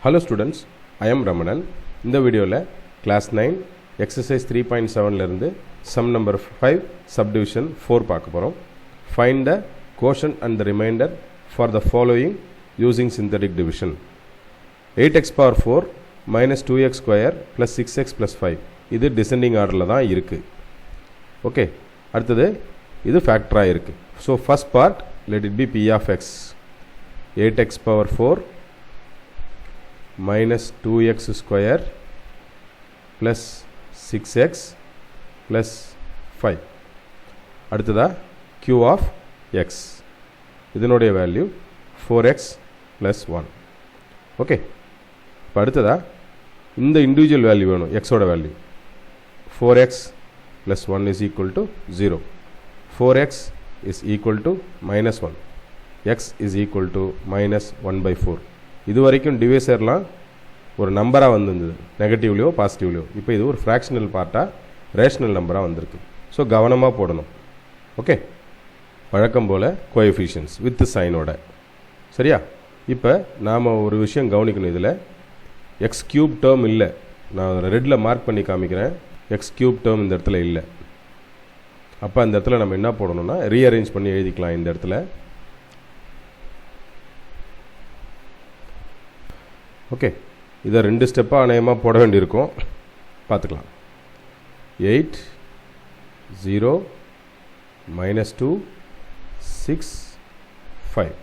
Hello students, I am Ramanan. In the video class 9 exercise 3.7 இருந்து sum number 5 subdivision 4 பார்க்க போறோம். Find the quotient and the remainder for the following using synthetic division. 8x power 4 minus 2x square plus 6x plus 5. இது descending orderல தான் இருக்கு. Okay. அடுத்தது இது factor இருக்கு. So first part let it be p of x. 8x power 4 minus 2x square plus 6x plus 5. அடுத்ததா q of x. இதனுடைய value 4x plus 1. Okay. இப்போ அடுத்ததா இந்த இண்டிவிஜுவல் வேல்யூ வேணும் x ஓட value. 4x plus 1 is equal to 0. 4x is equal to minus 1. x is equal to minus 1 by 4. இது வரைக்கும் டிவைசர்லாம் ஒரு நம்பராக வந்திருந்தது, நெகட்டிவ்லையோ பாசிட்டிவ்லையோ. இப்போ இது ஒரு ஃப்ராக்ஷனல் பார்ட்டாக ரேஷனல் நம்பராக வந்திருக்கு. ஸோ கவனமாக போடணும். ஓகே, வழக்கம் போல் கோஎஃபிஷியன்ஸ் வித் சைனோட. சரியா? இப்போ நாம் ஒரு விஷயம் கவனிக்கணும். இதில் எக்ஸ் கியூப் டேர்ம் இல்லை. நான் ரெட்டில் மார்க் பண்ணி காமிக்கிறேன். எக்ஸ் கியூப் டேர்ம் இந்த இடத்துல இல்லை. அப்போ அந்த இடத்துல நம்ம என்ன போடணும்னா ரீஅரேஞ்ச் பண்ணி எழுதிக்கலாம். இந்த இடத்துல ஓகே, இதை 2 ஸ்டெப்பாக அநேகமாக போட வேண்டியிருக்கும். பார்த்துக்கலாம். 8 0 minus 2 6 5.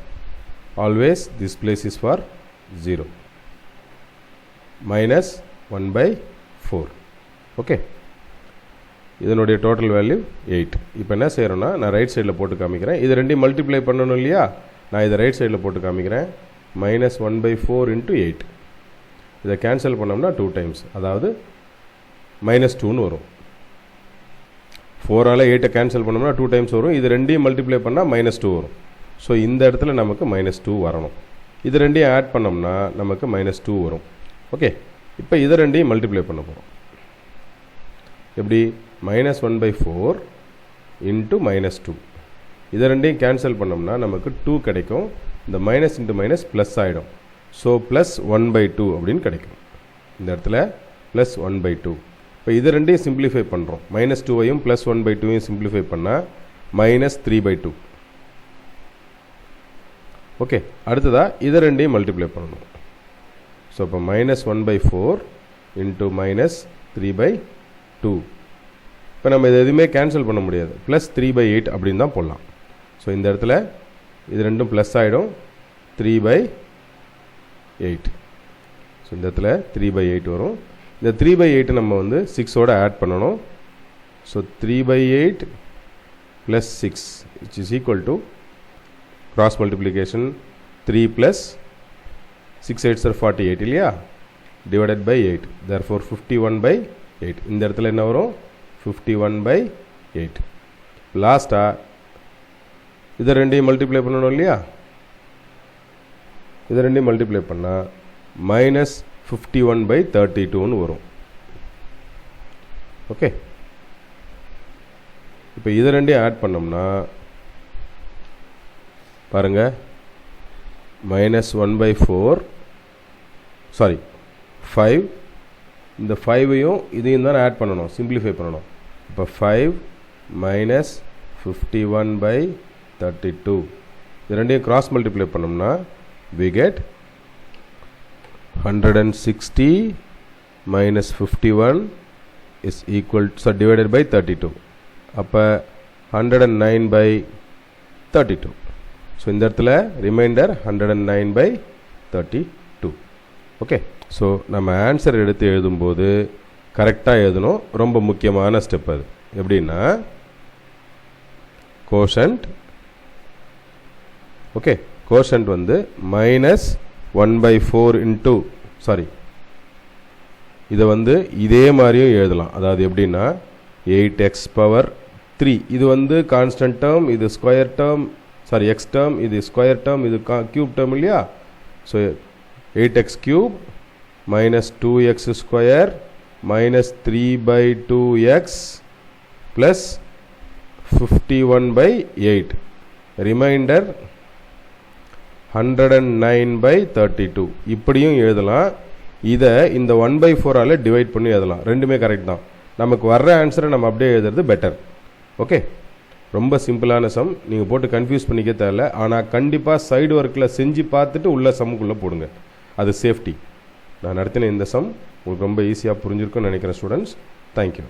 Always this place is for 0. Minus 1 by 4. Okay, இதனுடைய டோட்டல் வேல்யூ 8. இப்போ என்ன செய்கிறோன்னா நான் ரைட் சைடில் போட்டு காமிக்கிறேன். இது ரெண்டையும் மல்டிப்ளை பண்ணணும் இல்லையா? நான் இதை ரைட் சைடில் போட்டு காமிக்கிறேன். minus 1 by 4 into 8. இதை கேன்சல் பண்ணோம்னா 2 டைம்ஸ், அதாவது மைனஸ் 2ன்னு வரும். 4ஆல் 8 கேன்சல் பண்ணோம்னா 2 டைம்ஸ் வரும். இது ரெண்டையும் மல்டிப்ளை பண்ணால் minus 2 வரும். ஸோ இந்த இடத்துல நமக்கு minus 2 வரணும். இது ரெண்டையும் ஆட் பண்ணோம்னா நமக்கு minus 2 வரும். ஓகே, இப்போ இதை ரெண்டையும் மல்டிப்ளை பண்ண போகிறோம். எப்படி? minus 1 by 4 into minus 2. இதை ரெண்டையும் கேன்சல் பண்ணோம்னா நமக்கு 2 கிடைக்கும். இந்த மைனஸ் இன்ட்டு மைனஸ் ப்ளஸ் ஆகிடும். ஸோ ப்ளஸ் 1 by 2 அப்படின்னு கிடைக்கும். இந்த இடத்துல ப்ளஸ் 1 by 2. இப்போ இது ரெண்டையும் சிம்பிளிஃபை பண்ணுறோம். மைனஸ் 2ஐயும் ப்ளஸ் 1 by 2ஐயும் சிம்பிளிஃபை பண்ணால் மைனஸ் 3 by 2. ஓகே, அடுத்ததாக இதை ரெண்டையும் மல்டிப்ளை பண்ணணும். ஸோ இப்போ minus 1 by 4 into minus 3 by 2. இப்போ நம்ம இது எதுவுமே கேன்சல் பண்ண முடியாது. ப்ளஸ் 3 by 8 அப்படின்னு தான் போடலாம். ஸோ இந்த இடத்துல இது ரெண்டும் ப்ளஸ் ஆகிடும். 3 by 8. ஸோ இந்த இடத்துல 3 by 8 வரும். இந்த 3 by 8 நம்ம வந்து 6ஓட ஆட் பண்ணணும். So 3 by 8 plus 6 which is equal to cross multiplication 3 plus 6 8s are 48 இல்லையா, divided by 8. therefore 51 by 8. இந்த இடத்துல என்ன வரும்? 51 by 8. லாஸ்ட்டாக இதை ரெண்டையும் மல்டிப்ளை பண்ணணும் இல்லையா? இதை ரெண்டையும் மல்டிப்ளை பண்ணால் மைனஸ் 51 by 32ன்னு வரும். ஓகே, இப்போ இதை ரெண்டையும் ஆட் பண்ணோம்னா பாருங்கள், மைனஸ் 1 by 4 சாரி 5. இந்த 5ஐயும் இதையும் தான் ஆட் பண்ணணும், சிம்பிளிஃபை பண்ணணும். இப்போ 5 மைனஸ் 51 by 32. இது ரெண்டையும் கிராஸ் மல்டிப்ளை பண்ணோம்னா we get 160 minus 51 is equal to, so divided by 32. அப்போ 109 by 32. ஸோ இந்த இடத்துல ரிமைண்டர் 109 by 32. ஓகே, ஸோ நம்ம ஆன்சர் எடுத்து எழுதும்போது கரெக்டாக எழுதணும். ரொம்ப முக்கியமான ஸ்டெப் அது. எப்படின்னா கோஷன்ட். ஓகே, கோஷன்ட் வந்து மைனஸ் 1 by 4 இன்ட்டு சாரி இதை வந்து இதே மாதிரியும் எழுதலாம். அதாவது எப்படின்னா 8x பவர் 3. இது வந்து கான்ஸ்டன்ட் டேர்ம், இது square term, sorry x term, இது ஸ்கொயர் டேர்ம், இது கியூப் டேர்ம் இல்லையா? So 8x cube minus 2x square minus 3 by 2x plus 51 by 8. Remainder 109/32 இப்படியும் எழுதலாம். இதை இந்த 1/4ஆல் டிவைட் பண்ணி எழுதலாம். ரெண்டுமே கரெக்ட் தான். நமக்கு வர்ற ஆன்சரை நம்ம அப்படியே எழுதுறது பெட்டர். ஓகே, ரொம்ப சிம்பிளான சம். நீங்கள் போட்டு கன்ஃபியூஸ் பண்ணிக்க தேவையில்ல. ஆனால் கண்டிப்பாக சைடு ஒர்க்கில் செஞ்சு பார்த்துட்டு உள்ள சம்முக்குள்ளே போடுங்க. அது சேஃப்டி. நான் நடத்தின இந்த சம் உங்களுக்கு ரொம்ப ஈஸியாக புரிஞ்சிருக்குன்னு நினைக்கிறேன் ஸ்டூடெண்ட்ஸ். தேங்க்யூ.